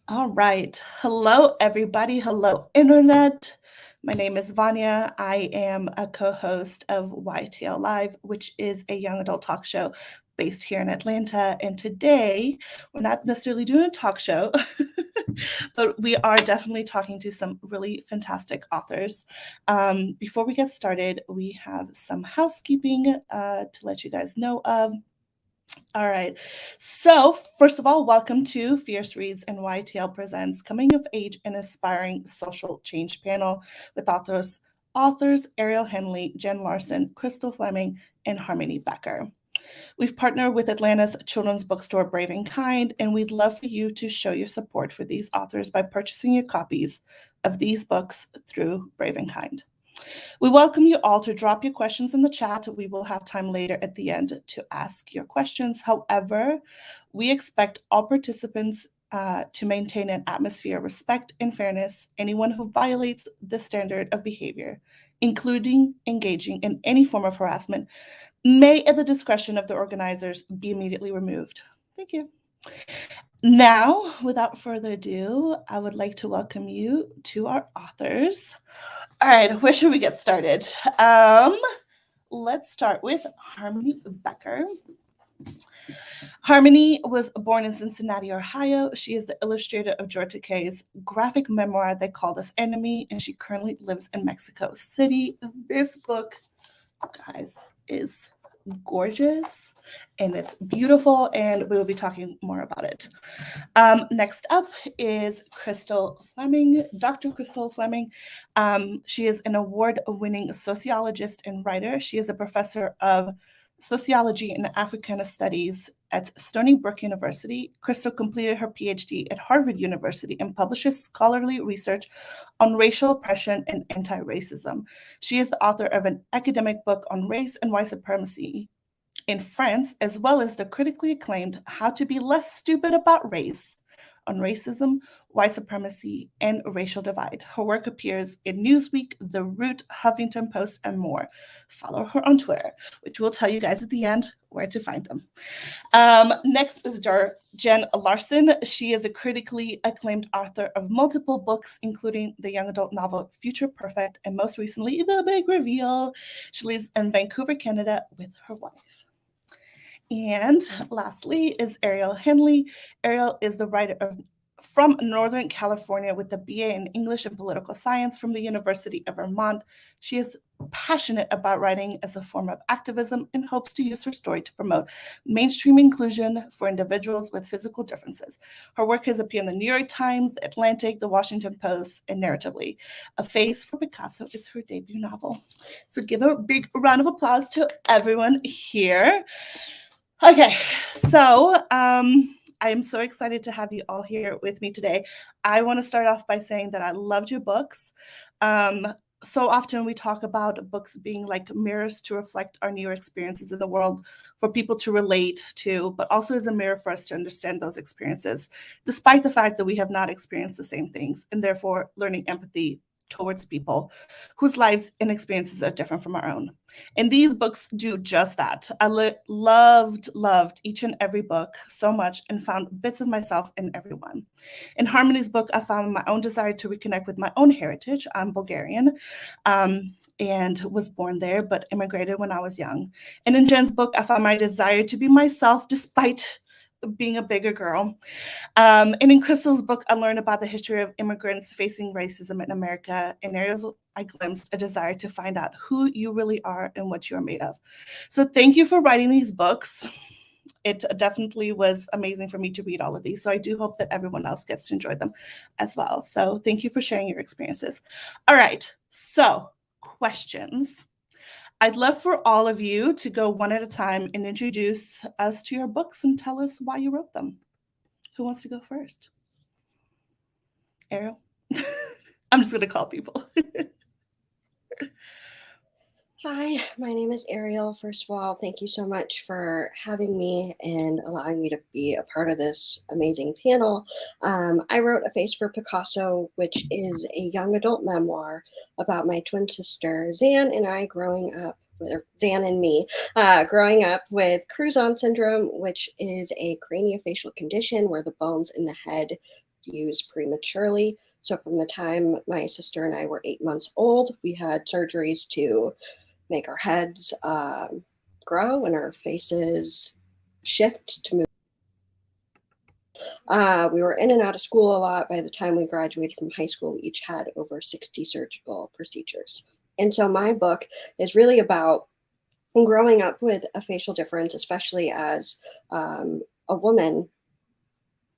All right. Hello, everybody. Hello, Internet. My name is Vanya. I am a co host of YTL Live, which is a young adult talk show based here in Atlanta. And today, we're not necessarily doing a talk show, but we are definitely talking to some really fantastic authors. Before we get started, we have some housekeeping to let you guys know of. All right. So, first of all, welcome to FierceReads and YTL Presents Coming of Age and Aspiring Social Change panel with authors Ariel Henley, Jen Larson, Crystal Fleming, and Harmony Becker. We've partnered with Atlanta's children's bookstore Brave and Kind, and we'd love for you to show your support for these authors by purchasing your copies of these books through Brave and Kind. We welcome you all to drop your questions in the chat. We will have time later at the end to ask your questions. However, we expect all participants to maintain an atmosphere of respect and fairness. Anyone who violates this standard of behavior, including engaging in any form of harassment, may, at the discretion of the organizers, be immediately removed. Thank you. Now, without further ado, I would like to welcome you to our authors. All right, where should we get started? Let's start with Harmony Becker. Harmony was born in Cincinnati, Ohio. She is the illustrator of Georgia Takei's graphic memoir, They Called Us Enemy, and she currently lives in Mexico City. This book, guys, is gorgeous and it's beautiful, and we will be talking more about it. Next up is Crystal Fleming, Dr. Crystal Fleming. She is an award-winning sociologist and writer. She is a professor of sociology and Africana studies at Stony Brook University. Crystal completed her PhD at Harvard University and publishes scholarly research on racial oppression and anti-racism. She is the author of an academic book on race and white supremacy in France, as well as the critically acclaimed How to Be Less Stupid About Race on Racism, White Supremacy, and Racial Divide. Her work appears in Newsweek, The Root, Huffington Post, and more. Follow her on Twitter, which we'll tell you guys at the end where to find them. Next is Jen Larson. She is a critically acclaimed author of multiple books, including the young adult novel Future Perfect, and most recently, The Big Reveal. She lives in Vancouver, Canada, with her wife. And lastly is Ariel Henley. Ariel is the writer from Northern California with a BA in English and Political Science from the University of Vermont. She is passionate about writing as a form of activism and hopes to use her story to promote mainstream inclusion for individuals with physical differences. Her work has appeared in the New York Times, The Atlantic, The Washington Post, and Narratively. A Face for Picasso is her debut novel. So give a big round of applause to everyone here. Okay, so I am so excited to have you all here with me today. I want to start off by saying that I loved your books. So often we talk about books being like mirrors to reflect our new experiences in the world for people to relate to, but also as a mirror for us to understand those experiences, despite the fact that we have not experienced the same things, and therefore learning empathy towards people whose lives and experiences are different from our own. And these books do just that. I loved each and every book so much and found bits of myself in every one. In Harmony's book, I found my own desire to reconnect with my own heritage. I'm Bulgarian and was born there, but immigrated when I was young. And in Jen's book, I found my desire to be myself despite being a bigger girl. And in Crystal's book, I learned about the history of immigrants facing racism in America. In Ariel's, I glimpsed a desire to find out who you really are and what you are made of. So thank you for writing these books. It definitely was amazing for me to read all of these. So I do hope that everyone else gets to enjoy them as well. So thank you for sharing your experiences. All right, so questions. I'd love for all of you to go one at a time and introduce us to your books and tell us why you wrote them. Who wants to go first? Ariel? I'm just going to call people. Hi, my name is Ariel. First of all, thank you so much for having me and allowing me to be a part of this amazing panel. I wrote A Face for Picasso, which is a young adult memoir about my twin sister, Zan, and I growing up, or Zan and me, growing up with Cruzon syndrome, which is a craniofacial condition where the bones in the head fuse prematurely. So from the time my sister and I were 8 months old, we had surgeries to make our heads grow and our faces shift to move. We were in and out of school a lot. By the time we graduated from high school, we each had over 60 surgical procedures. And so my book is really about growing up with a facial difference, especially as a woman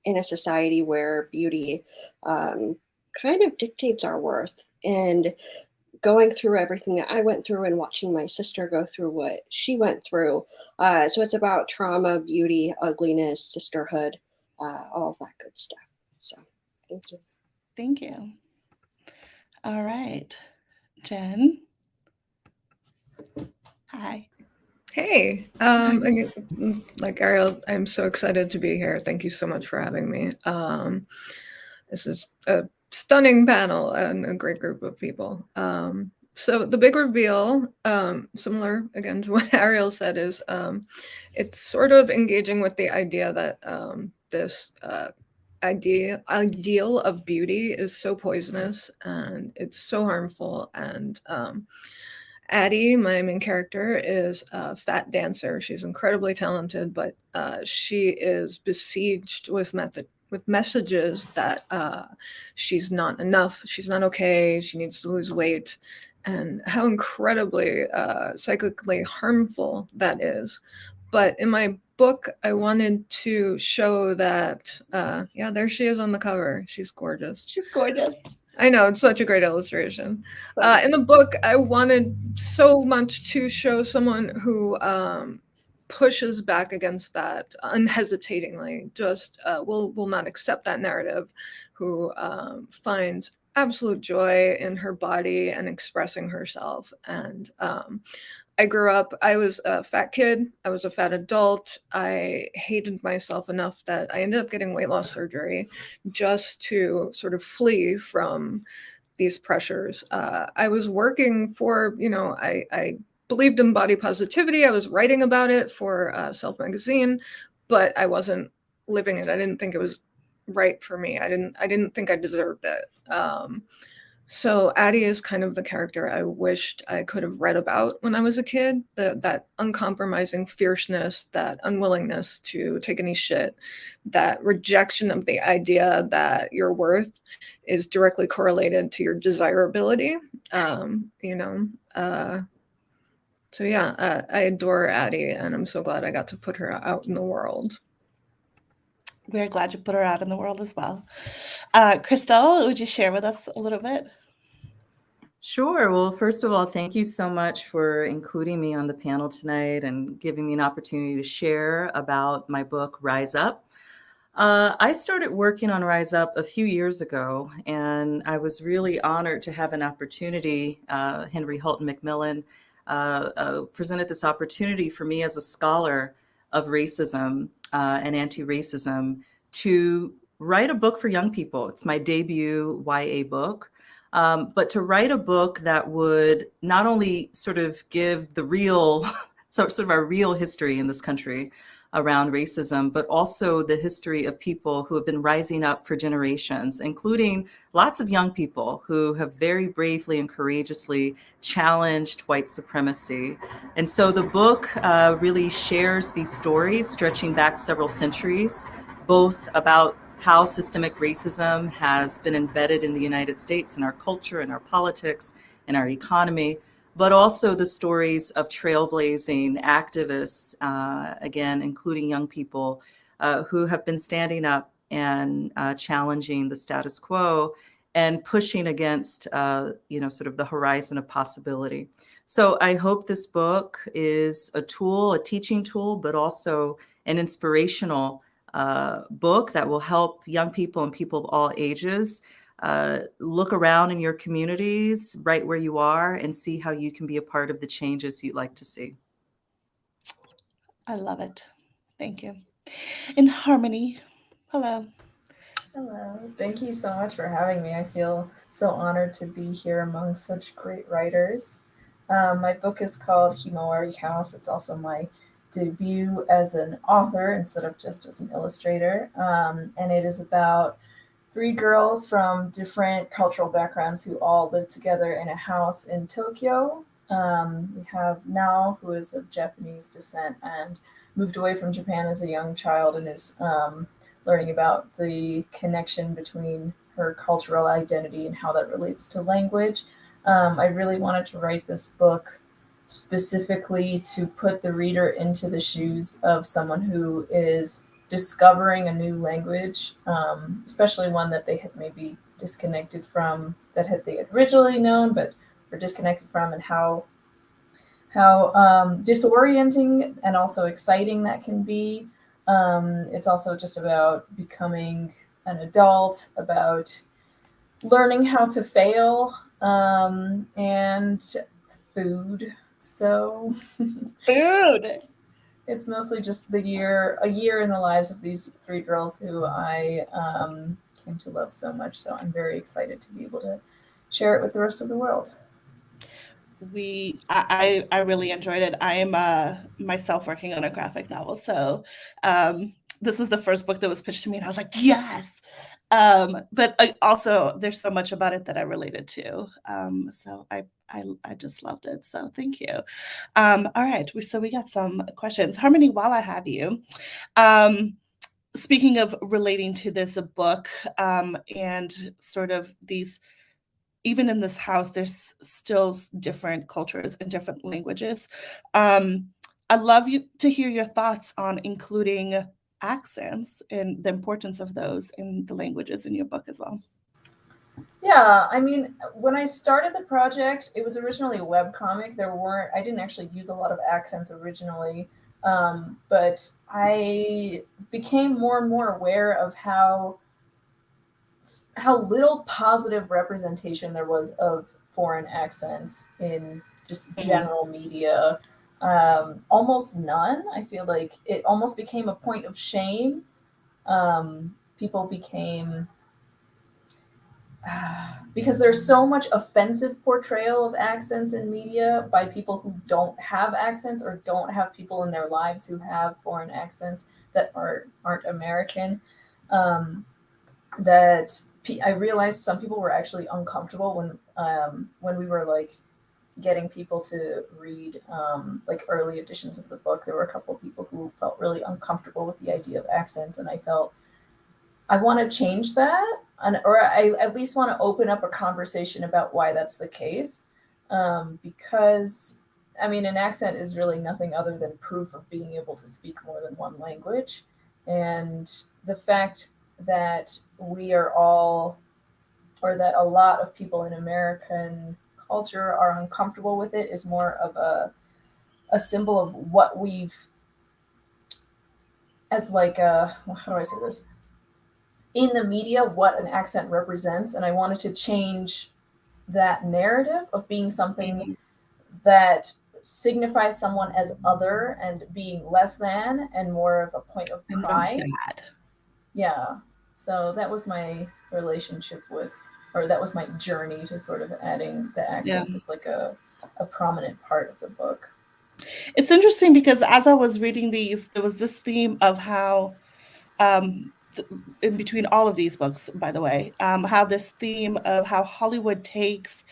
in a society where beauty kind of dictates our worth. And going through everything that I went through and watching my sister go through what she went through. So it's about trauma, beauty, ugliness, sisterhood, all of that good stuff. So thank you. Thank you. All right. Jen. Hi. Hey, again, like Ariel, I'm so excited to be here. Thank you so much for having me. This is a stunning panel and a great group of people. So the big reveal, similar again to what Ariel said, is it's sort of engaging with the idea that this ideal of beauty is so poisonous and it's so harmful. And Addie, my main character, is a fat dancer. She's incredibly talented, but she is besieged with messages that she's not enough, she's not okay, she needs to lose weight, and how incredibly psychically harmful that is. But in my book, I wanted to show that, yeah, there she is on the cover. She's gorgeous. She's gorgeous. I know, it's such a great illustration. In the book, I wanted so much to show someone who pushes back against that unhesitatingly, just will not accept that narrative, who finds absolute joy in her body and expressing herself. And I grew up, I was a fat kid, I was a fat adult. I hated myself enough that I ended up getting weight loss surgery just to sort of flee from these pressures. I was working for, I believed in body positivity. I was writing about it for Self magazine, but I wasn't living it. I didn't think it was right for me. I didn't think I deserved it. So Addie is kind of the character I wished I could have read about when I was a kid. That uncompromising fierceness, that unwillingness to take any shit, that rejection of the idea that your worth is directly correlated to your desirability. So yeah, I adore Addie, and I'm so glad I got to put her out in the world. We're glad you put her out in the world as well. Crystal, would you share with us a little bit? Sure. Well, first of all, thank you so much for including me on the panel tonight and giving me an opportunity to share about my book, Rise Up. I started working on Rise Up a few years ago, and I was really honored to have an opportunity. Henry Hulton Macmillan presented this opportunity for me as a scholar of racism and anti-racism to write a book for young people. It's my debut YA book. But to write a book that would not only sort of give the real, sort of our real history in this country around racism, but also the history of people who have been rising up for generations, including lots of young people who have very bravely and courageously challenged white supremacy. And so the book really shares these stories stretching back several centuries, both about how systemic racism has been embedded in the United States, in our culture, in our politics, in our economy, but also the stories of trailblazing activists, again, including young people who have been standing up and challenging the status quo and pushing against, sort of the horizon of possibility. So I hope this book is a tool, a teaching tool, but also an inspirational book that will help young people and people of all ages look around in your communities right where you are and see how you can be a part of the changes you'd like to see. I love it. Thank you. In Harmony, hello. Hello. Thank you so much for having me. I feel so honored to be here among such great writers. My book is called Himawari House. It's also my debut as an author instead of just as an illustrator. And it is about three girls from different cultural backgrounds who all live together in a house in Tokyo. We have Nao, who is of Japanese descent and moved away from Japan as a young child and is learning about the connection between her cultural identity and how that relates to language. I really wanted to write this book specifically to put the reader into the shoes of someone who is discovering a new language, especially one that they had maybe disconnected from, that they had originally known but were disconnected from, and how disorienting and also exciting that can be. It's also just about becoming an adult, about learning how to fail, and food. So Food. it's mostly just a year in the lives of these three girls who I came to love so much. So I'm very excited to be able to share it with the rest of the world. I really enjoyed it. I am myself working on a graphic novel, so this was the first book that was pitched to me, and I was like, yes. But also, there's so much about it that I related to. So I just loved it. So thank you. All right, so we got some questions. Harmony, while I have you, speaking of relating to this book, and sort of these, even in this house, there's still different cultures and different languages. I'd love to hear your thoughts on including accents and the importance of those in the languages in your book as well. Yeah, I mean, when I started the project, it was originally a webcomic. I didn't actually use a lot of accents originally, but I became more and more aware of how little positive representation there was of foreign accents in just general media. Almost none. I feel like it almost became a point of shame. People became, because there's so much offensive portrayal of accents in media by people who don't have accents or don't have people in their lives who have foreign accents that aren't American. That I realized some people were actually uncomfortable when we were like getting people to read like early editions of the book. There were a couple of people who felt really uncomfortable with the idea of accents, and I felt I want to change that, or I at least want to open up a conversation about why that's the case, because I mean, an accent is really nothing other than proof of being able to speak more than one language, and the fact that we are all, or that a lot of people in American culture are uncomfortable with it, is more of a symbol of what we've, as like a, how do I say this? In the media, what an accent represents. And I wanted to change that narrative of being something that signifies someone as other and being less than, and more of a point of pride. Yeah. So that was my relationship with, or that was my journey to sort of adding the accents as like a prominent part of the book. It's interesting because as I was reading these, there was this theme of how, in between all of these books, by the way, how this theme of how Hollywood takes,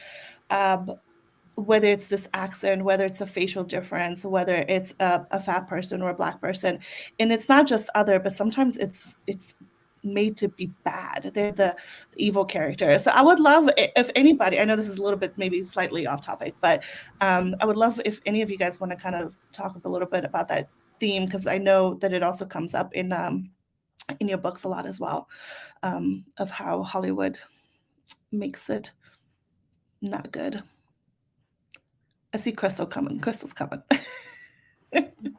whether it's this accent, whether it's a facial difference, whether it's a fat person or a Black person, and it's not just other, but sometimes it's made to be bad. They're the evil character. So I would love if anybody, I know this is a little bit maybe slightly off topic, but I would love if any of you guys want to kind of talk a little bit about that theme, because I know that it also comes up in your books a lot as well, of how Hollywood makes it not good. I see Crystal coming. Crystal's coming.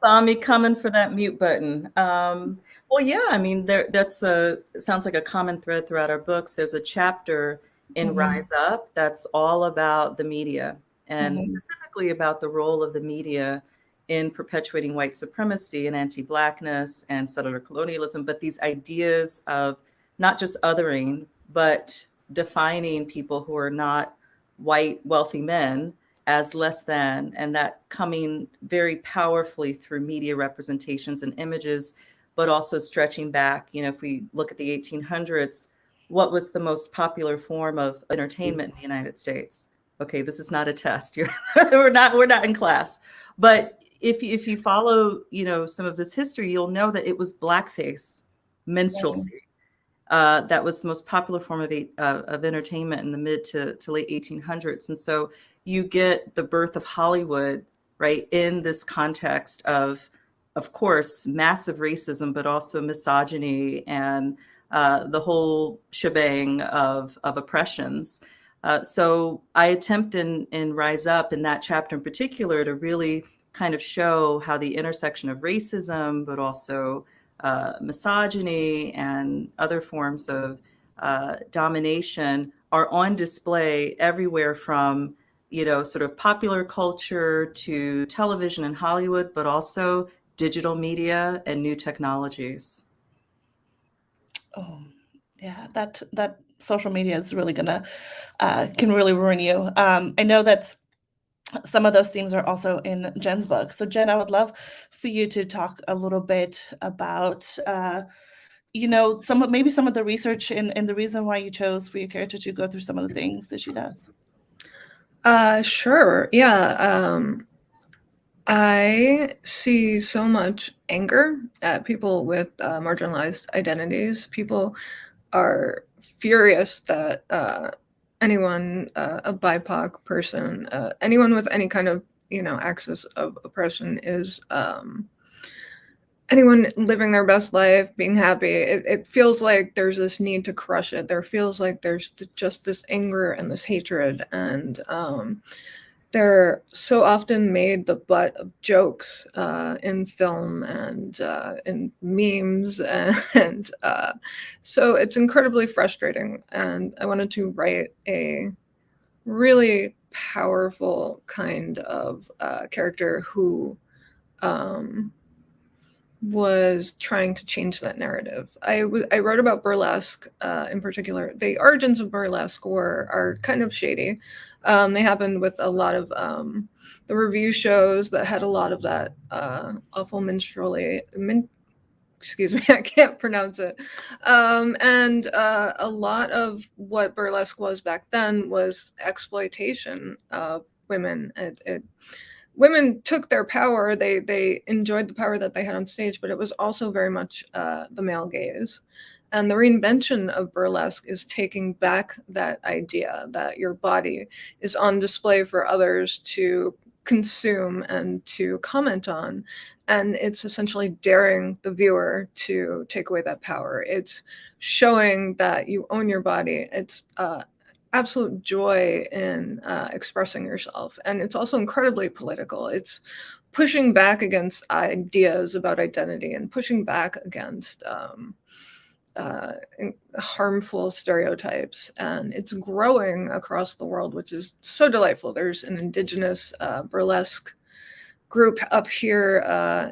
Saw me coming for that mute button. Well, yeah, I mean, it sounds like a common thread throughout our books. There's a chapter in Rise Up that's all about the media, and specifically about the role of the media in perpetuating white supremacy and anti-Blackness and settler colonialism, but these ideas of not just othering, but defining people who are not white, wealthy men as less than, and that coming very powerfully through media representations and images, but also stretching back. You know, if we look at the 1800s, what was the most popular form of entertainment in the United States? Okay, this is not a test. We're not in class. But if you follow, some of this history, you'll know that it was blackface, minstrelsy. That was the most popular form of entertainment in the mid to late 1800s. And so you get the birth of Hollywood, right, in this context of course, massive racism, but also misogyny and the whole shebang of oppressions. So I attempt in Rise Up, in that chapter in particular, to really kind of show how the intersection of racism, but also misogyny and other forms of domination are on display everywhere, from sort of popular culture to television and Hollywood, but also digital media and new technologies. Oh, yeah, that social media is really gonna can really ruin you. I know that some of those themes are also in Jen's book. So Jen, I would love for you to talk a little bit about some of the research and the reason why you chose for your character to go through some of the things that she does. Sure. Yeah. I see so much anger at people with marginalized identities. People are furious that anyone, a BIPOC person, anyone with any kind of access of oppression is anyone living their best life, being happy. It feels like there's this need to crush it. There feels like there's just this anger and this hatred, and they're so often made the butt of jokes in film and in memes, and so it's incredibly frustrating. And I wanted to write a really powerful kind of character who was trying to change that narrative. I wrote about burlesque in particular. The origins of burlesque are kind of shady. They happened with a lot of the review shows that had a lot of that awful excuse me, I can't pronounce it. And a lot of what burlesque was back then was exploitation of women. Women took their power. They enjoyed the power that they had on stage, but it was also very much the male gaze. And the reinvention of burlesque is taking back that idea that your body is on display for others to consume and to comment on. And it's essentially daring the viewer to take away that power. It's showing that you own your body. It's absolute joy in expressing yourself. And it's also incredibly political. It's pushing back against ideas about identity and pushing back against harmful stereotypes. And it's growing across the world, which is so delightful. There's an indigenous burlesque group up here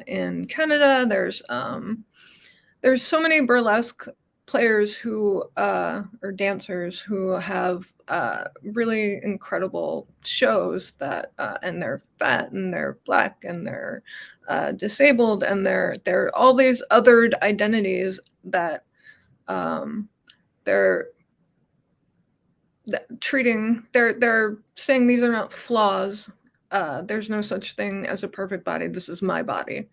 in Canada. There's so many burlesque players who or dancers who have really incredible shows that and they're fat and they're black and they're disabled and they're all these othered identities that they're they're saying these are not flaws. There's no such thing as a perfect body. This is my body.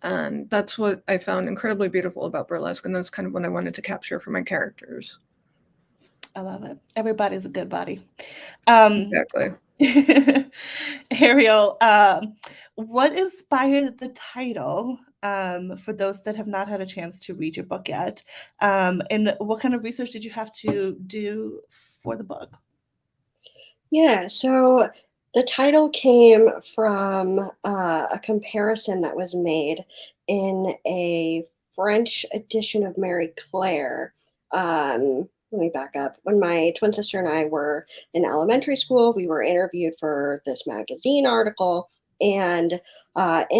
And that's what I found incredibly beautiful about burlesque. And that's kind of what I wanted to capture for my characters. I love it. Everybody's a good body. Exactly. Ariel, what inspired the title for those that have not had a chance to read your book yet? And what kind of research did you have to do for the book? Yeah, so the title came from a comparison that was made in a French edition of Mary Claire. Let me back up. When my twin sister and I were in elementary school, we were interviewed for this magazine article, and in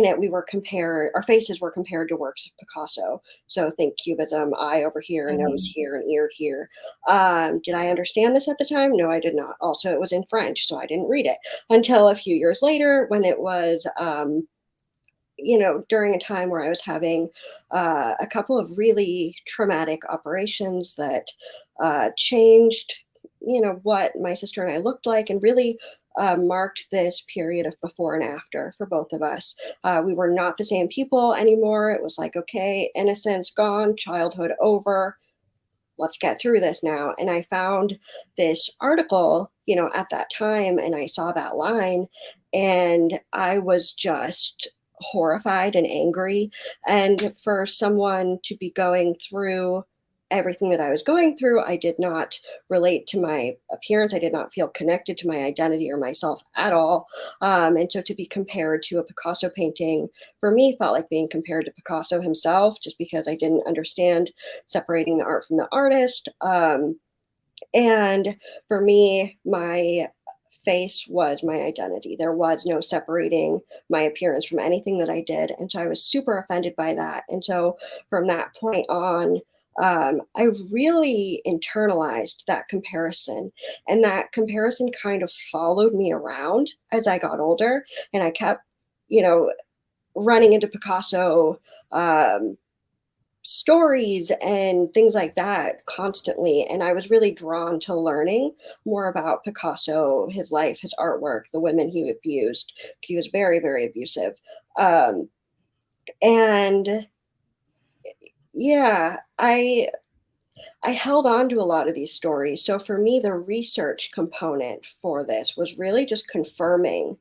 it our faces were compared to works of Picasso. So think cubism, eye over here, nose here, and ear here. Did I understand this at the time? No, I did not. Also, it was in French, so I didn't read it until a few years later when it was during a time where I was having a couple of really traumatic operations that changed, what my sister and I looked like, and really marked this period of before and after for both of us. We were not the same people anymore. It was like, okay, innocence gone, childhood over. Let's get through this now. And I found this article, at that time, and I saw that line, and I was just horrified and angry. And for someone to be going through everything that I was going through, I did not relate to my appearance. I did not feel connected to my identity or myself at all. And so to be compared to a Picasso painting for me felt like being compared to Picasso himself, just because I didn't understand separating the art from the artist. And for me, my face was my identity. There was no separating my appearance from anything that I did. And so I was super offended by that. And so from that point on, I really internalized that comparison. And that comparison kind of followed me around as I got older. And I kept, running into Picasso stories and things like that constantly. And I was really drawn to learning more about Picasso, his life, his artwork, the women he abused, because he was very, very abusive. And yeah, I held on to a lot of these stories. So for me, the research component for this was really just confirming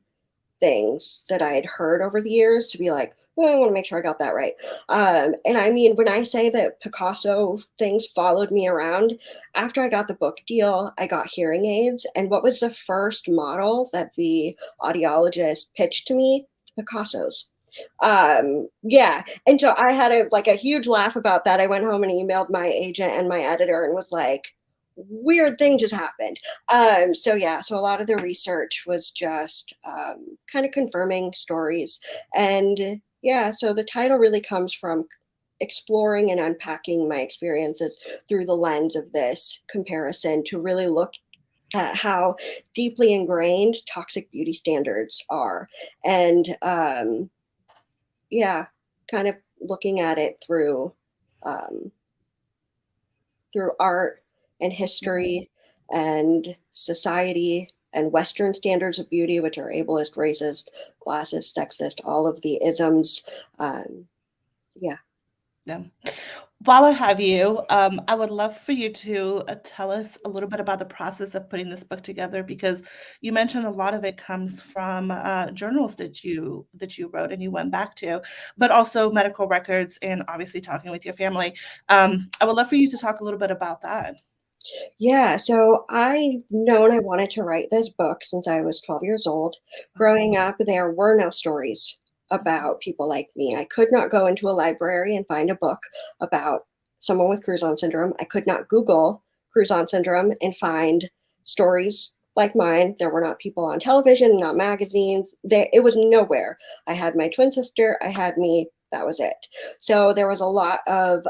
things that I had heard over the years, to be like, well, I want to make sure I got that right. And I mean, when I say that Picasso things followed me around, after I got the book deal, I got hearing aids. And what was the first model that the audiologist pitched to me? Picasso's. Yeah. And so I had a huge laugh about that. I went home and emailed my agent and my editor and was like, weird thing just happened. So a lot of the research was just kind of confirming stories. And so the title really comes from exploring and unpacking my experiences through the lens of this comparison, to really look at how deeply ingrained toxic beauty standards are. And kind of looking at it through art and history and society and Western standards of beauty, which are ableist, racist, classist, sexist, all of the isms. Yeah. While I have you, I would love for you to tell us a little bit about the process of putting this book together, because you mentioned a lot of it comes from journals that you wrote and you went back to, but also medical records and obviously talking with your family. I would love for you to talk a little bit about that. Yeah, so I've known I wanted to write this book since I was 12 years old. Growing up, there were no stories about people like me. I could not go into a library and find a book about someone with Cruzon syndrome. I could not Google Cruzon syndrome and find stories like mine. There were not people on television, not magazines. It was nowhere. I had my twin sister, I had me, that was it. So there was a lot of,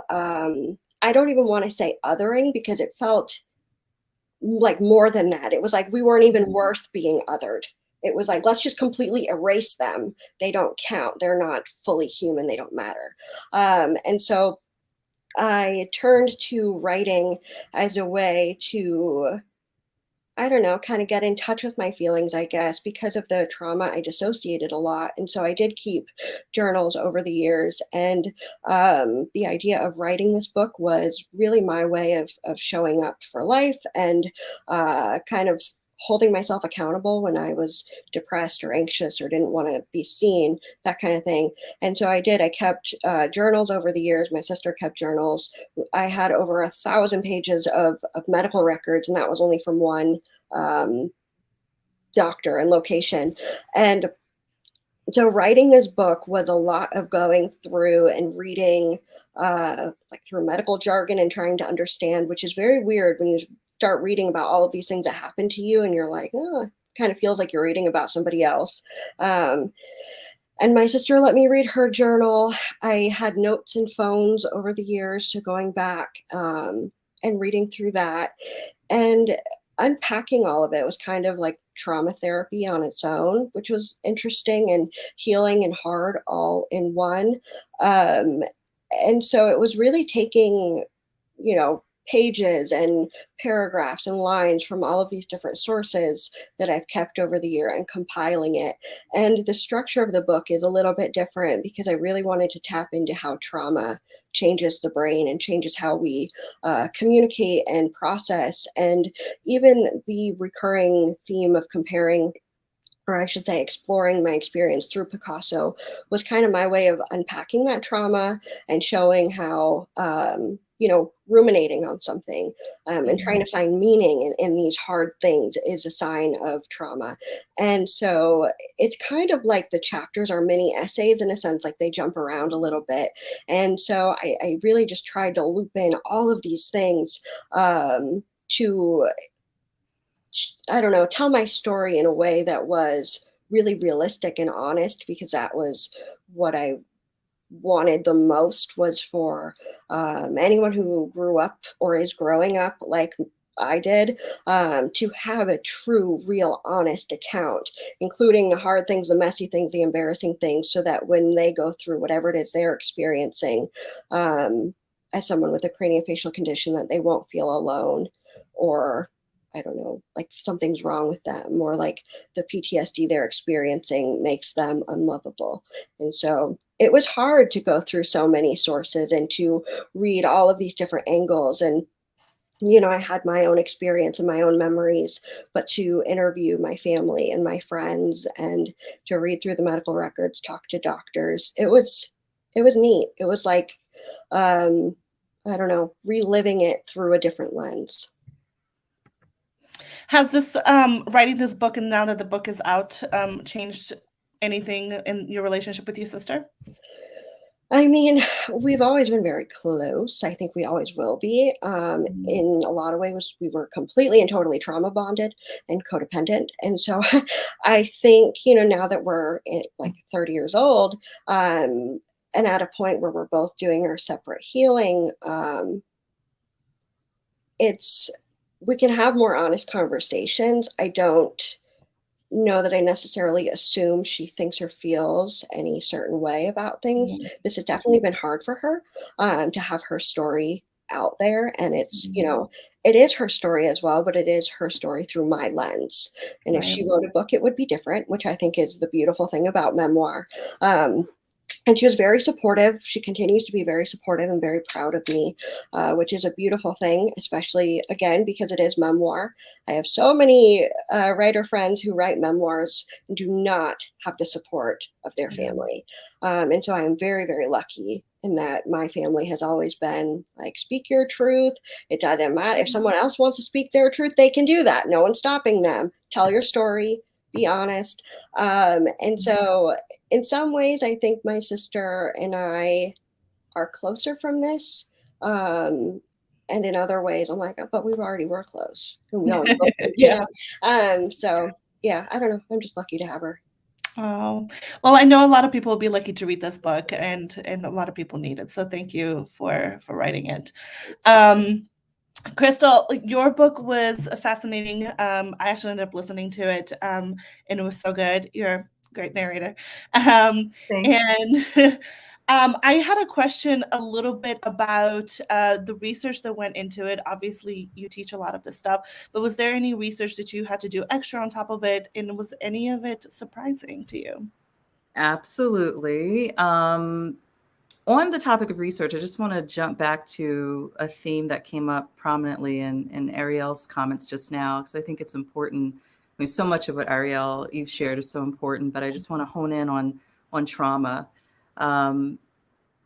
I don't even want to say othering, because it felt like more than that. It was like we weren't even worth being othered. It was like, let's just completely erase them. They don't count. They're not fully human. They don't matter. And so I turned to writing as a way to, I don't know, kind of get in touch with my feelings, I guess. Because of the trauma, I dissociated a lot. And so I did keep journals over the years. And the idea of writing this book was really my way of showing up for life and kind of holding myself accountable when I was depressed or anxious or didn't want to be seen, that kind of thing. And so I did. I kept journals over the years. My sister kept journals. I had over 1,000 pages of medical records, and that was only from one doctor and location. And so writing this book was a lot of going through and reading through medical jargon and trying to understand, which is very weird when you start reading about all of these things that happen to you and you're like, oh, it kind of feels like you're reading about somebody else. And my sister let me read her journal. I had notes and phones over the years, so going back and reading through that and unpacking all of it was kind of like trauma therapy on its own, which was interesting and healing and hard all in one. And so it was really taking, pages and paragraphs and lines from all of these different sources that I've kept over the year and compiling it. And the structure of the book is a little bit different because I really wanted to tap into how trauma changes the brain and changes how we communicate and process. And even the recurring theme of comparing, or I should say, exploring my experience through Picasso was kind of my way of unpacking that trauma and showing how, ruminating on something and trying to find meaning in these hard things is a sign of trauma. And so it's kind of like the chapters are mini essays in a sense, like they jump around a little bit. And so I really just tried to loop in all of these things to, I don't know, tell my story in a way that was really realistic and honest, because that was what I wanted the most, was for anyone who grew up or is growing up like I did, to have a true, real, honest account, including the hard things, the messy things, the embarrassing things, so that when they go through whatever it is they're experiencing, as someone with a craniofacial condition, that they won't feel alone, or I don't know, like something's wrong with them, or like the PTSD they're experiencing makes them unlovable. And so it was hard to go through so many sources and to read all of these different angles. And, I had my own experience and my own memories, but to interview my family and my friends and to read through the medical records, talk to doctors, it was neat. It was like, I don't know, reliving it through a different lens. Has this writing this book, and now that the book is out, changed anything in your relationship with your sister? I mean, we've always been very close. I think we always will be. In a lot of ways, we were completely and totally trauma bonded and codependent. And so I think, now that we're like 30 years old, and at a point where we're both doing our separate healing, we can have more honest conversations. I don't know that I necessarily assume she thinks or feels any certain way about things. This has definitely been hard for her, to have her story out there. And it's, it is her story as well, but it is her story through my lens. And if she wrote a book, it would be different, which I think is the beautiful thing about memoir. And she was very supportive. She continues to be very supportive and very proud of me, which is a beautiful thing, especially, again, because it is memoir. I have so many writer friends who write memoirs and do not have the support of their family. And so I'm very, very lucky in that my family has always been like, speak your truth. It doesn't matter. If someone else wants to speak their truth, they can do that. No one's stopping them. Tell your story. Be honest. And so in some ways, I think my sister and I are closer from this. And in other ways, I'm like, oh, but we already were close. And we always both, so yeah, I don't know. I'm just lucky to have her. Oh, well, I know a lot of people will be lucky to read this book, and a lot of people need it. So thank you for writing it. Crystal, your book was fascinating. I actually ended up listening to it, and it was so good. You're a great narrator. And I had a question a little bit about the research that went into it. Obviously, you teach a lot of this stuff, but was there any research that you had to do extra on top of it? And was any of it surprising to you? Absolutely. On the topic of research, I just want to jump back to a theme that came up prominently in Ariel's comments just now, because I think it's important. I mean, so much of what Ariel you've shared is so important, but I just want to hone in on trauma.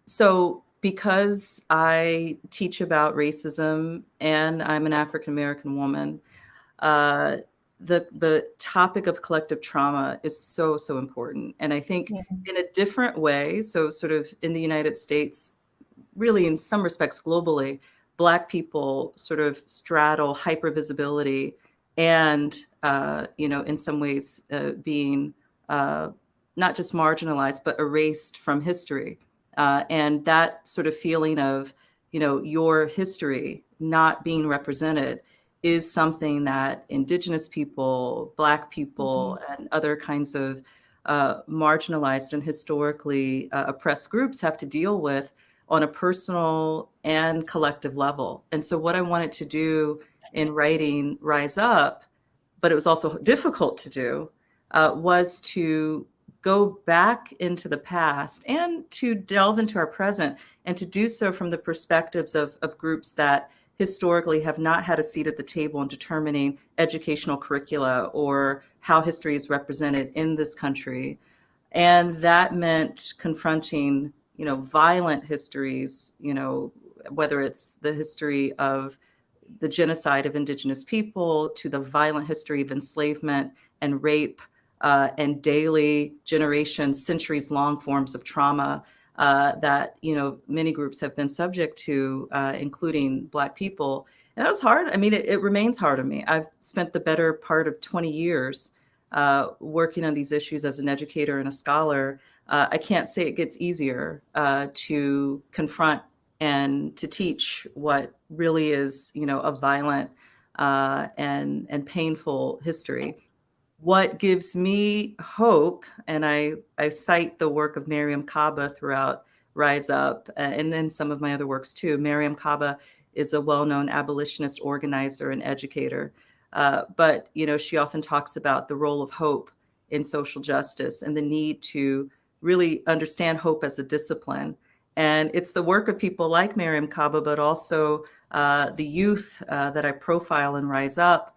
So because I teach about racism and I'm an African-American woman, the topic of collective trauma is so important. And I think in a different way, so sort of in the United States, really in some respects globally, Black people sort of straddle hypervisibility and, in some ways being not just marginalized, but erased from history. And that sort of feeling of, your history not being represented is something that Indigenous people, Black people, and other kinds of marginalized and historically oppressed groups have to deal with on a personal and collective level. And so what I wanted to do in writing Rise Up, but it was also difficult to do, was to go back into the past and to delve into our present, and to do so from the perspectives of groups that historically have not had a seat at the table in determining educational curricula or how history is represented in this country. And that meant confronting, violent histories, whether it's the history of the genocide of Indigenous people to the violent history of enslavement and rape and daily generations, centuries-long forms of trauma that many groups have been subject to, including Black people. And that was hard. I mean, it remains hard on me. I've spent the better part of 20 years working on these issues as an educator and a scholar. I can't say it gets easier to confront and to teach what really is, a violent and painful history. What gives me hope, and I cite the work of Mariame Kaba throughout Rise Up, and then some of my other works too. Mariame Kaba is a well-known abolitionist organizer and educator, but she often talks about the role of hope in social justice and the need to really understand hope as a discipline. And it's the work of people like Mariame Kaba, but also the youth that I profile in Rise Up,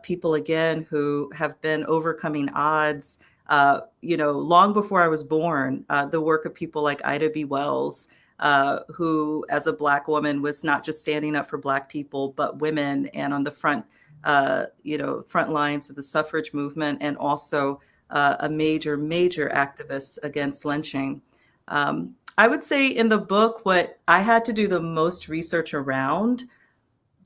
people, again, who have been overcoming odds, long before I was born. The work of people like Ida B. Wells, who, as a Black woman, was not just standing up for Black people, but women, and on the front lines of the suffrage movement, and also a major activist against lynching. I would say in the book, what I had to do the most research around,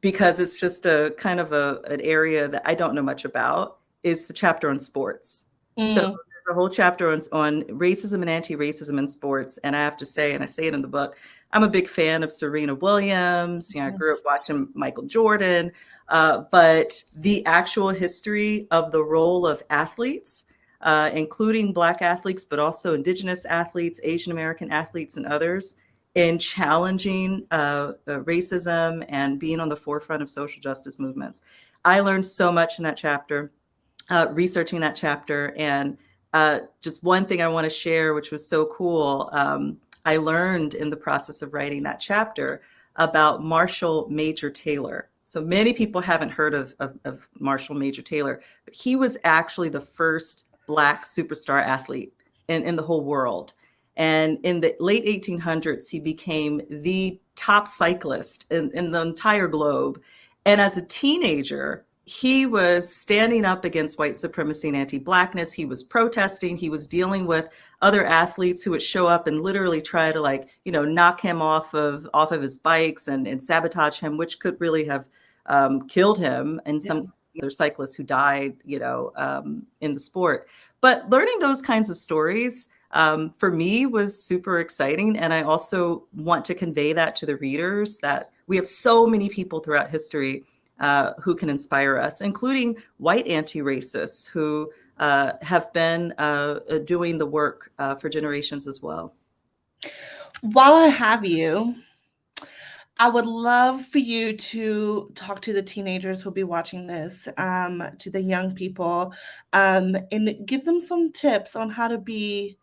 because it's just a kind of an area that I don't know much about, is the chapter on sports. So there's a whole chapter on racism and anti-racism in sports. And I have to say, and I say it in the book, I'm a big fan of Serena Williams. I grew up watching Michael Jordan, but the actual history of the role of athletes, including Black athletes, but also Indigenous athletes, Asian American athletes, and others, in challenging racism and being on the forefront of social justice movements. I learned so much in that chapter, researching that chapter. And just one thing I want to share, which was so cool, I learned in the process of writing that chapter about Marshall Major Taylor. So many people haven't heard of Marshall Major Taylor, but he was actually the first Black superstar athlete in the whole world. And in the late 1800s, he became the top cyclist in the entire globe. And as a teenager, he was standing up against white supremacy and anti-Blackness. He was protesting. He was dealing with other athletes who would show up and literally try to knock him off of his bikes and sabotage him, which could really have killed him, and some other cyclists who died, in the sport. But learning those kinds of stories for me was super exciting. And I also want to convey that to the readers, that we have so many people throughout history who can inspire us, including white anti-racists who have been doing the work for generations as well. While I have you, I would love for you to talk to the teenagers who'll be watching this, to the young people, and give them some tips on how to be,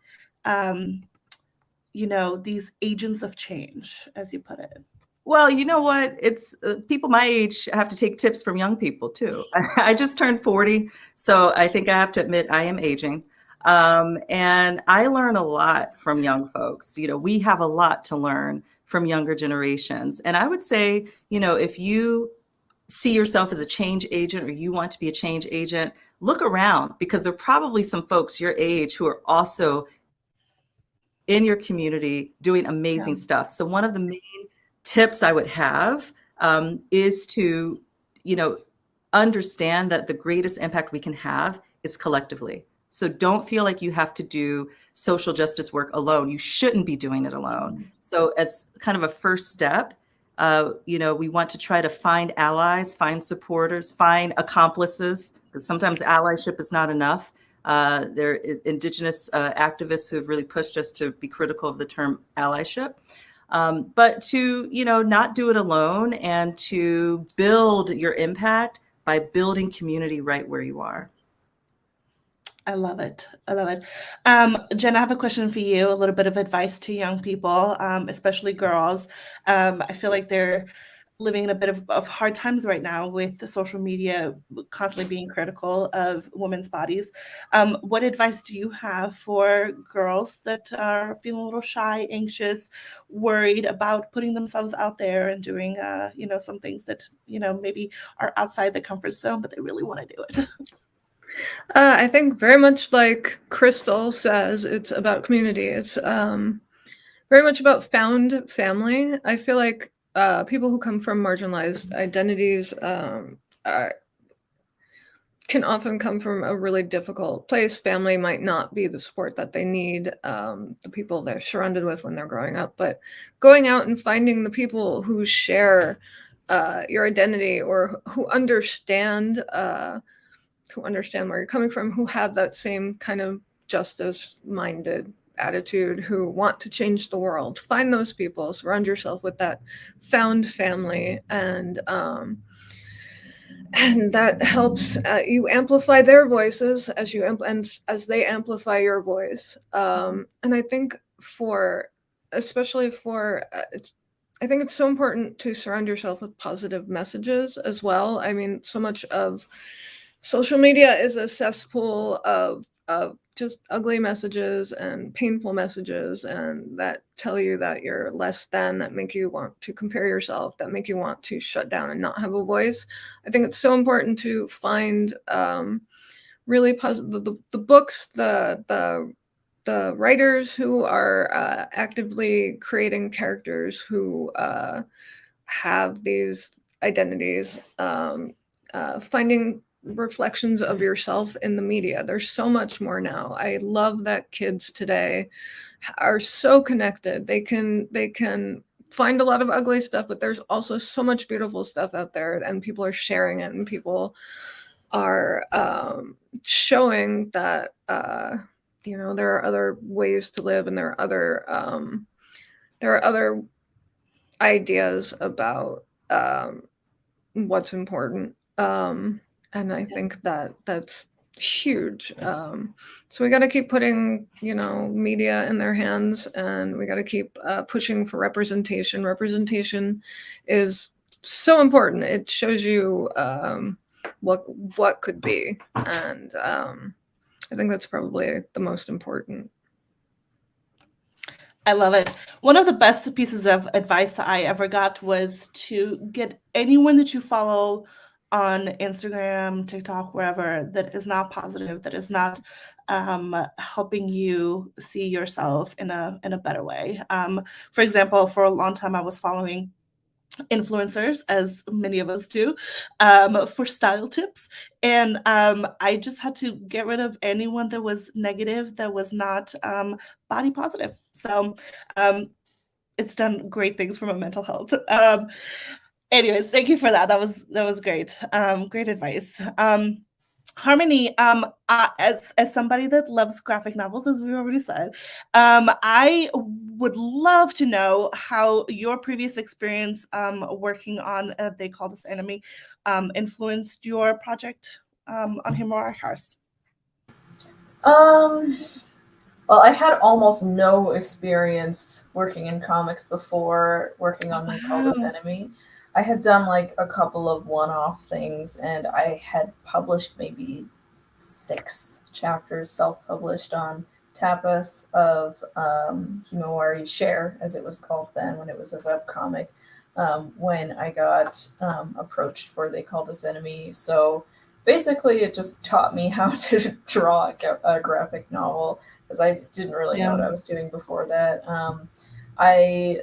these agents of change, as you put it. Well, you know what? It's people my age have to take tips from young people too. I just turned 40, so I think I have to admit I am aging. And I learn a lot from young folks. We have a lot to learn from younger generations. And I would say, if you see yourself as a change agent, or you want to be a change agent, look around, because there are probably some folks your age who are also in your community doing amazing stuff. So one of the main tips I would have is to, understand that the greatest impact we can have is collectively. So don't feel like you have to do social justice work alone. You shouldn't be doing it alone. So as kind of a first step, We want to try to find allies, find supporters, find accomplices, because sometimes allyship is not enough. There are indigenous activists who have really pushed us to be critical of the term allyship. But to, not do it alone, and to build your impact by building community right where you are. I love it. I love it. Jen, I have a question for you, a little bit of advice to young people, especially girls. I feel like they're living in a bit of hard times right now with the social media constantly being critical of women's bodies. What advice do you have for girls that are feeling a little shy, anxious, worried about putting themselves out there and doing, some things that, maybe are outside the comfort zone, but they really want to do it? I think very much like Crystal says, it's about community. It's very much about found family. I feel like people who come from marginalized identities can often come from a really difficult place. Family might not be the support that they need, the people they're surrounded with when they're growing up. But going out and finding the people who share your identity, or who understand where you're coming from, who have that same kind of justice-minded attitude, who want to change the world. Find those people, surround yourself with that found family, and that helps you amplify their voices as they amplify your voice. And I think especially for I think it's so important to surround yourself with positive messages as well. I mean, so much of social media is a cesspool of just ugly messages and painful messages, and that tell you that you're less than, that make you want to compare yourself, that make you want to shut down and not have a voice. I think it's so important to find really positive the books, the writers who are actively creating characters who have these identities, finding reflections of yourself in the media. There's so much more now. I love that kids today are so connected. They can find a lot of ugly stuff, but there's also so much beautiful stuff out there, and people are sharing it, and people are showing that there are other ways to live, and there are other ideas about what's important. And I think that that's huge. So we got to keep putting, media in their hands, and we got to keep pushing for representation. Representation is so important. It shows you what could be, and I think that's probably the most important. I love it. One of the best pieces of advice I ever got was to get anyone that you follow on Instagram, TikTok, wherever, that is not positive, that is not helping you see yourself in a better way. For example, for a long time, I was following influencers, as many of us do, for style tips. And I just had to get rid of anyone that was negative, that was not body positive. So it's done great things for my mental health. Anyways, thank you for that. That was great. Great advice. Harmony, as somebody that loves graphic novels, as we already said, I would love to know how your previous experience working on They Call This Enemy influenced your project on Him or Our House. Well, I had almost no experience working in comics before working on They Call This Enemy. I had done like a couple of one-off things, and I had published maybe 6 chapters, self-published, on Tapas of Himawari Share, as it was called then, when it was a webcomic, when I got approached for They Called This Enemy. So basically it just taught me how to draw a graphic novel, because I didn't really know what I was doing before that. I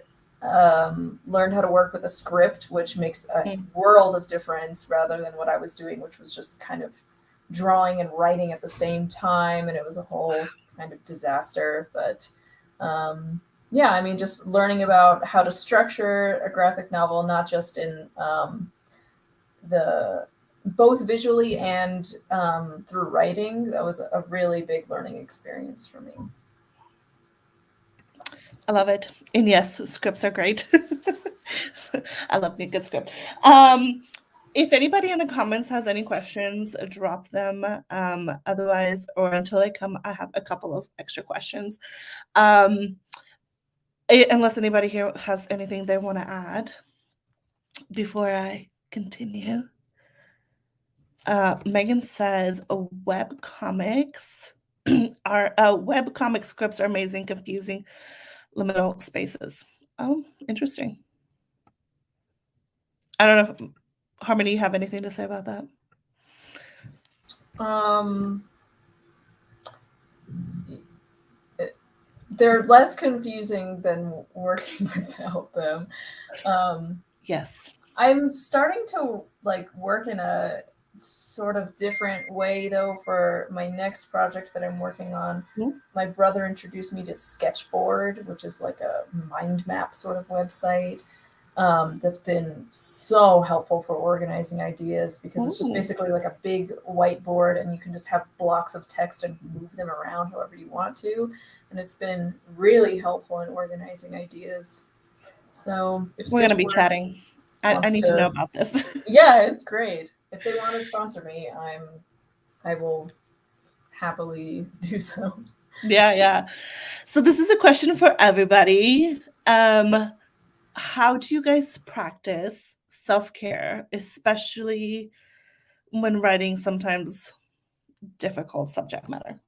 learned how to work with a script, which makes a world of difference rather than what I was doing, which was just kind of drawing and writing at the same time, and it was a whole kind of disaster. But yeah, I mean, just learning about how to structure a graphic novel, not just in the both visually and through writing. That was a really big learning experience for me. I love it. And yes, scripts are great. I love me a good script. If anybody in the comments has any questions, drop them. Otherwise, or until I come, I have a couple of extra questions. Unless anybody here has anything they want to add before I continue. Megan says web comics web comic scripts are amazing, confusing, liminal spaces. Oh, interesting. I don't know, Harmony, you have anything to say about that? They're less confusing than working without them. Yes. I'm starting to like work in a sort of different way though for my next project that I'm working on. Mhm. My brother introduced me to Sketchboard, which is like a mind map sort of website. That's been so helpful for organizing ideas because it's just Ooh. basically like a big whiteboard and you can just have blocks of text and move them around however you want to. And it's been really helpful in organizing ideas. So if We're going to be Sketchboard chatting. I wants need to know about this. yeah, it's great. If they want to sponsor me, I will happily do so. Yeah. So this is a question for everybody. How do you guys practice self-care, especially when writing sometimes difficult subject matter?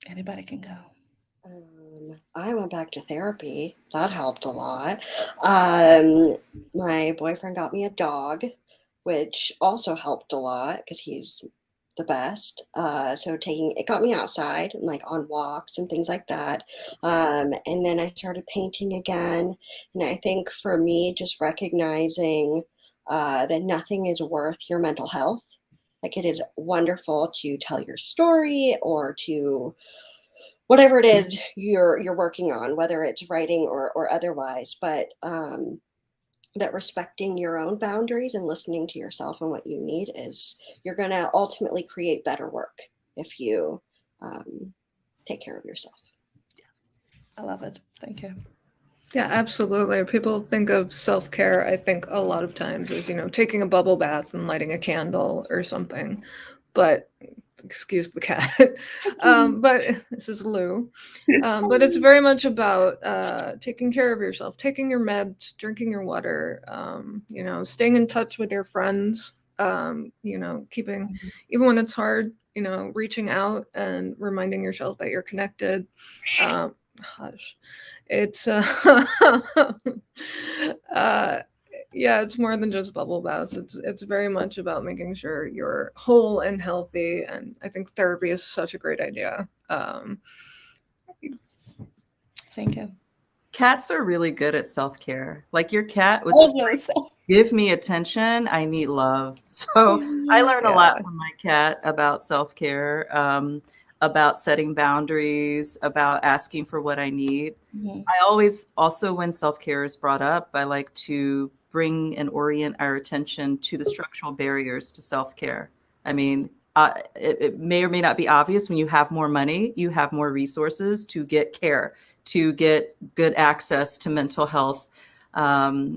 Anybody can go. I went back to therapy. That helped a lot. My boyfriend got me a dog, which also helped a lot because he's the best. So it got me outside and like on walks and things like that. And then I started painting again. And I think for me, just recognizing that nothing is worth your mental health. Like it is wonderful to tell your story or to whatever it is you're working on, whether it's writing or otherwise, but that respecting your own boundaries and listening to yourself and what you need you're going to ultimately create better work if you take care of yourself. I love it. Thank you. Yeah, absolutely. People think of self-care, I think a lot of times as, taking a bubble bath and lighting a candle or something. But excuse the cat. But this is Lou. But it's very much about taking care of yourself, taking your meds, drinking your water, staying in touch with your friends, keeping, even when it's hard, reaching out and reminding yourself that you're connected. Hush. It's yeah, it's more than just bubble baths. It's very much about making sure you're whole and healthy, and I think therapy is such a great idea. Thank you. Cats are really good at self-care. Like your cat was give me attention. I need love. So I learned a lot from my cat about self-care, about setting boundaries, about asking for what I need. Mm-hmm. I always also, when self-care is brought up, I like to bring and orient our attention to the structural barriers to self-care. I mean, it may or may not be obvious. When you have more money, you have more resources to get care, to get good access to mental health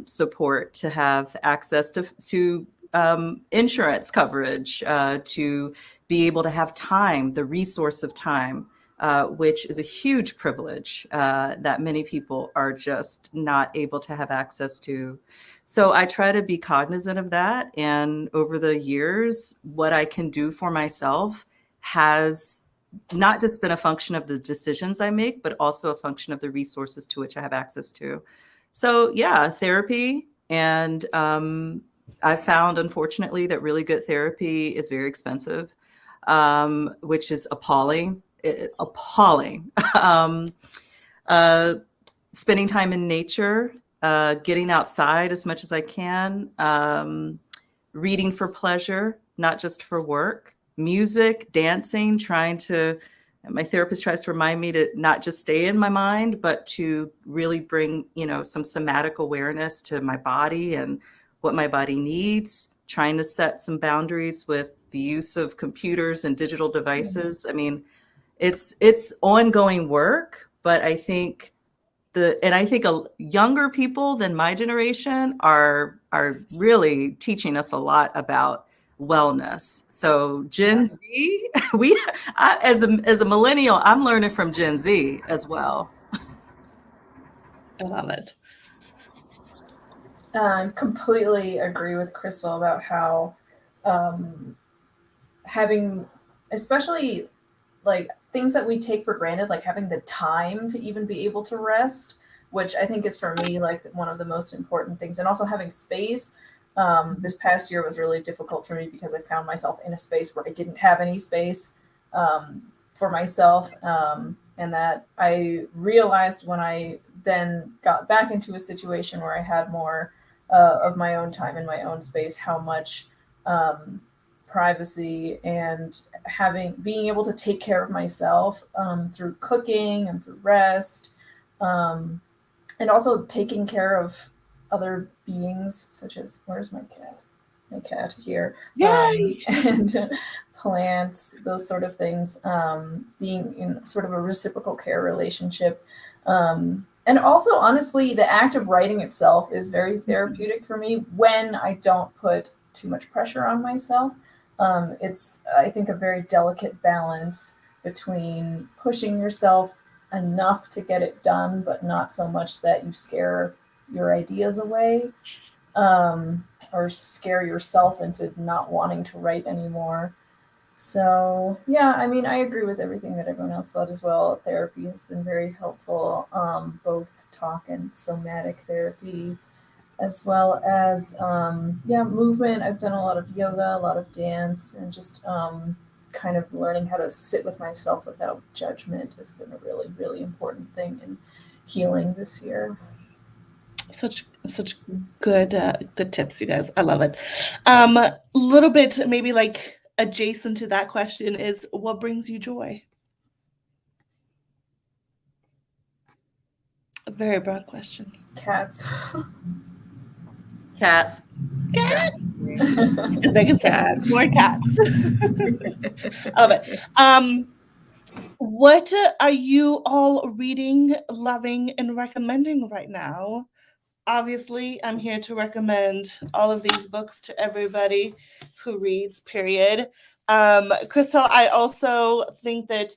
support, to have access to insurance coverage, to be able to have time, the resource of time, which is a huge privilege that many people are just not able to have access to. So I try to be cognizant of that. And over the years, what I can do for myself has not just been a function of the decisions I make, but also a function of the resources to which I have access to. So yeah, therapy. And I found, unfortunately, that really good therapy is very expensive, which is appalling. Spending time in nature, getting outside as much as I can, reading for pleasure, not just for work, music, dancing, trying to, my therapist tries to remind me to not just stay in my mind, but to really bring, some somatic awareness to my body and what my body needs, trying to set some boundaries with the use of computers and digital devices. I mean, it's ongoing work, but I think younger people than my generation are really teaching us a lot about wellness. So Gen Z, as a millennial, I'm learning from Gen Z as well. I love it. Completely agree with Crystal about how having, especially like things that we take for granted, like having the time to even be able to rest, which I think is for me like one of the most important things, and also having space. This past year was really difficult for me because I found myself in a space where I didn't have any space for myself, and that I realized when I then got back into a situation where I had more of my own time in my own space, how much privacy and being able to take care of myself through cooking and through rest, and also taking care of other beings, such as, where's my cat? My cat here. And plants, those sort of things, being in sort of a reciprocal care relationship. And also, honestly, the act of writing itself is very therapeutic for me when I don't put too much pressure on myself. It's, I think, a very delicate balance between pushing yourself enough to get it done, but not so much that you scare your ideas away, or scare yourself into not wanting to write anymore. So yeah, I mean, I agree with everything that everyone else said as well. Therapy has been very helpful, both talk and somatic therapy, as well as movement. I've done a lot of yoga, a lot of dance, and just kind of learning how to sit with myself without judgment has been a really, really important thing in healing this year. Such good tips, you guys. I love it. A little bit maybe like adjacent to that question is, what brings you joy? A very broad question. Cats. Cats. Cats. As Megan said, more cats. I love it. What are you all reading, loving, and recommending right now? Obviously, I'm here to recommend all of these books to everybody who reads, period. Crystal, I also think that,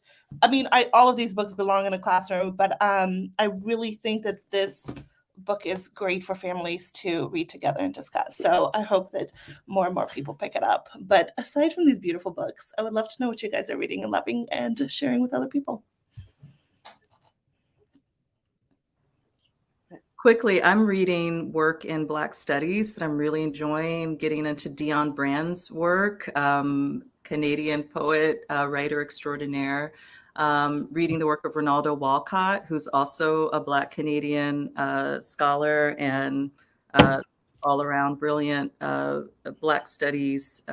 all of these books belong in a classroom, but I really think that this book is great for families to read together and discuss. So I hope that more and more people pick it up. But aside from these beautiful books, I would love to know what you guys are reading and loving and sharing with other people. Quickly, I'm reading work in Black Studies that I'm really enjoying, getting into Dion Brand's work, Canadian poet, writer extraordinaire, reading the work of Ronaldo Walcott, who's also a Black Canadian scholar and all-around brilliant Black Studies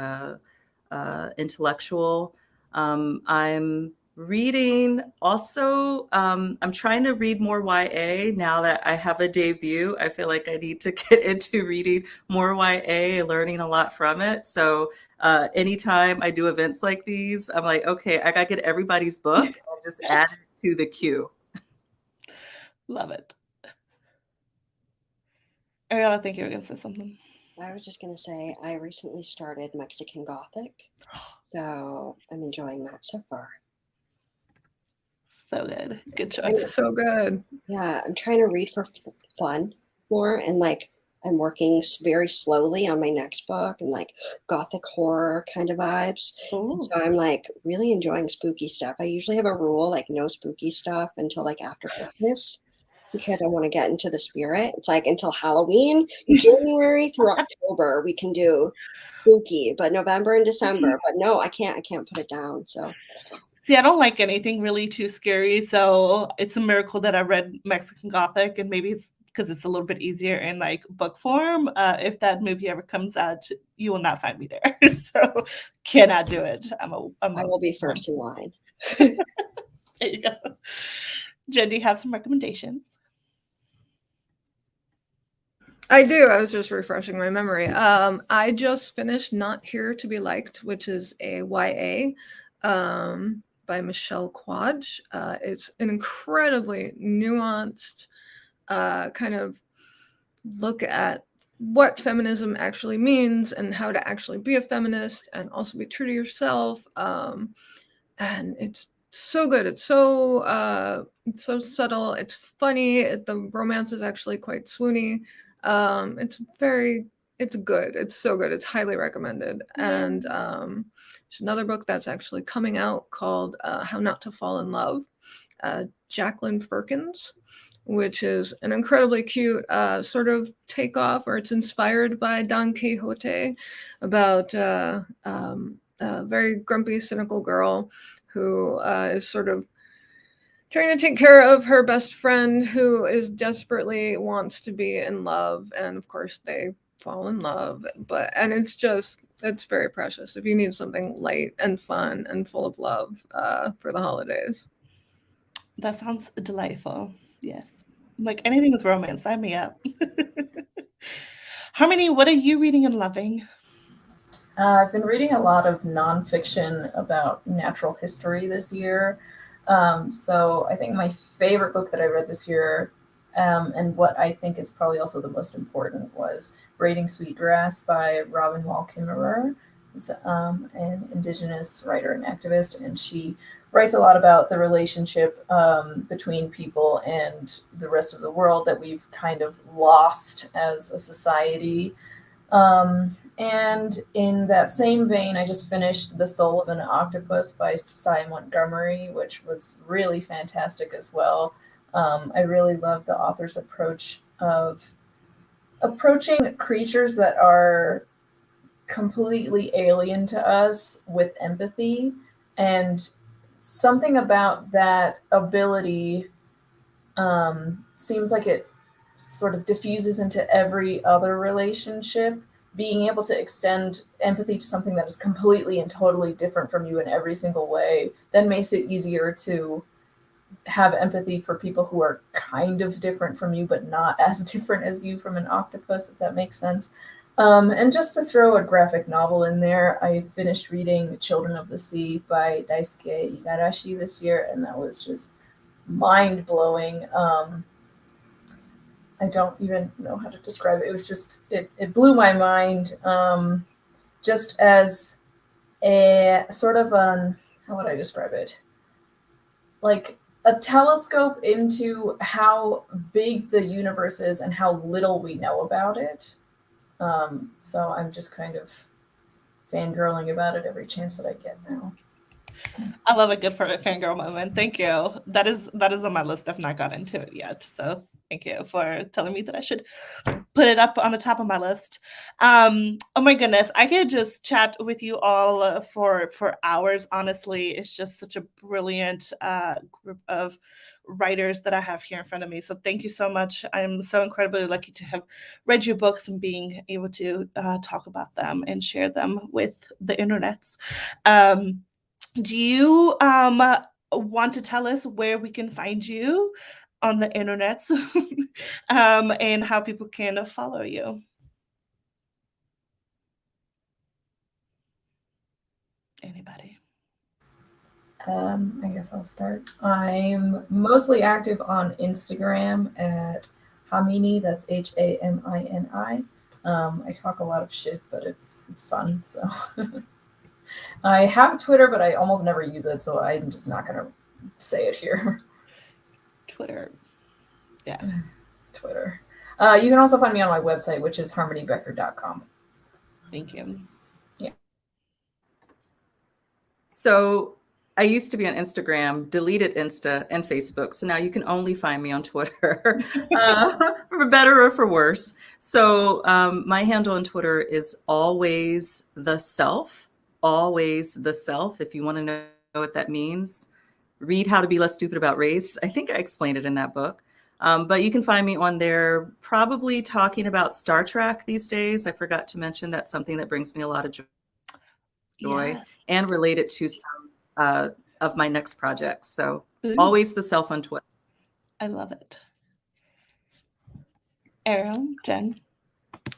intellectual. I'm reading also, I'm trying to read more YA now that I have a debut. I feel like I need to get into reading more YA, learning a lot from it. So anytime I do events like these, I'm like, okay, I gotta get everybody's book and just add it to the queue. Love it. Ariel, I think you were going to say something. I was just going to say I recently started Mexican Gothic, so I'm enjoying that so far. So good. Good choice. So good. Yeah, I'm trying to read for fun more, and like I'm working very slowly on my next book and like Gothic horror kind of vibes. And so I'm like really enjoying spooky stuff. I usually have a rule like no spooky stuff until like after Christmas, because I want to get into the spirit. It's like until Halloween, January through October, we can do spooky, but November and December, but no, I can't put it down. So see, I don't like anything really too scary. So it's a miracle that I read Mexican Gothic, and maybe it's because it's a little bit easier in like book form. If that movie ever comes out, you will not find me there. So cannot do it. I will be first in line. There you go. Jen, do you have some recommendations? I do. I was just refreshing my memory. I just finished Not Here to Be Liked, which is a YA by Michelle Quadge. It's an incredibly nuanced kind of look at what feminism actually means and how to actually be a feminist and also be true to yourself. And it's so good. It's so subtle. It's funny. The romance is actually quite swoony. It's good. It's so good. It's highly recommended. And there's another book that's actually coming out called How Not to Fall in Love, Jacqueline Firkins, which is an incredibly cute sort of takeoff, or it's inspired by Don Quixote, about a very grumpy, cynical girl who is sort of trying to take care of her best friend who is desperately wants to be in love. And of course they fall in love, and it's very precious if you need something light and fun and full of love for the holidays. That sounds delightful. Yes. Like anything with romance, sign me up. Harmony, what are you reading and loving? I've been reading a lot of nonfiction about natural history this year. So I think my favorite book that I read this year, and what I think is probably also the most important, was Braiding Sweetgrass by Robin Wall Kimmerer, who's an Indigenous writer and activist, and she writes a lot about the relationship between people and the rest of the world that we've kind of lost as a society. And in that same vein, I just finished The Soul of an Octopus by Cy Montgomery, which was really fantastic as well. I really love the author's approach of approaching creatures that are completely alien to us with empathy, and something about that ability seems like it sort of diffuses into every other relationship. Being able to extend empathy to something that is completely and totally different from you in every single way then makes it easier to have empathy for people who are kind of different from you, but not as different as you from an octopus, if that makes sense. And just to throw a graphic novel in there, I finished reading Children of the Sea by Daisuke Igarashi this year, and that was just mind-blowing. I don't even know how to describe it. It was just, it blew my mind, just as a sort of how would I describe it? Like a telescope into how big the universe is and how little we know about it. So I'm just kind of fangirling about it every chance that I get now. I love a good fangirl moment. Thank you. That is on my list. I've not got into it yet. So thank you for telling me that I should put it up on the top of my list. Oh my goodness. I could just chat with you all for hours. Honestly, it's just such a brilliant group of writers that I have here in front of me. So thank you so much. I'm so incredibly lucky to have read your books and being able to talk about them and share them with the internets. Do you want to tell us where we can find you on the internets and how people can follow you? Anybody? I guess I'll start. I'm mostly active on Instagram at Hamini, that's Hamini. I talk a lot of shit, but it's fun, so. I have Twitter, but I almost never use it, so I'm just not going to say it here. Twitter. Yeah. Twitter. You can also find me on my website, which is harmonybecker.com. Thank you. Yeah. So I used to be on Instagram, deleted Insta and Facebook. So now you can only find me on Twitter, for better or for worse. So my handle on Twitter is always the self. Always the self. If you want to know what that means, read How to Be Less Stupid About Race. I think I explained it in that book. But you can find me on there probably talking about Star Trek these days. I forgot to mention that's something that brings me a lot of joy, Yes. and related to some of my next projects. So Ooh, Always the self on Twitter. I love it. Ariel, Jen.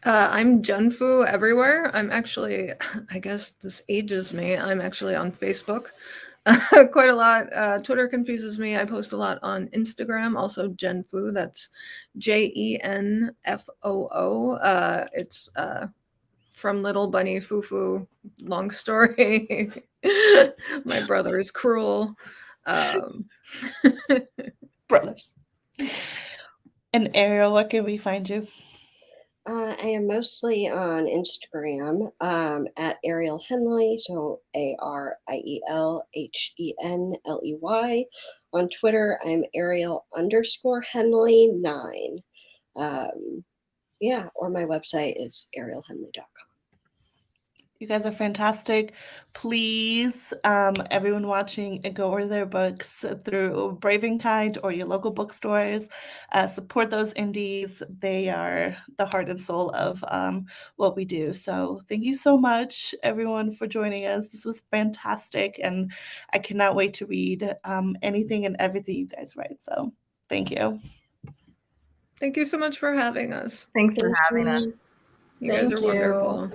I'm Junfu everywhere. I'm actually, I guess this ages me. I'm actually on Facebook quite a lot. Twitter confuses me. I post a lot on Instagram, also Jenfu. That's JENFOO. It's from Little Bunny Fufu. Long story. My brother is cruel. Brothers. And Ariel, where can we find you? I am mostly on Instagram at Ariel Henley, so ArielHenley. On Twitter, I'm Ariel_Henley9. Or my website is arielhenley.com. You guys are fantastic. Please, everyone watching, go order their books through Brave and Kind or your local bookstores. Support those indies. They are the heart and soul of what we do. So thank you so much, everyone, for joining us. This was fantastic, and I cannot wait to read anything and everything you guys write. So thank you. Thank you so much for having us. Thanks for Thank having you. us. You guys Thank are you. wonderful.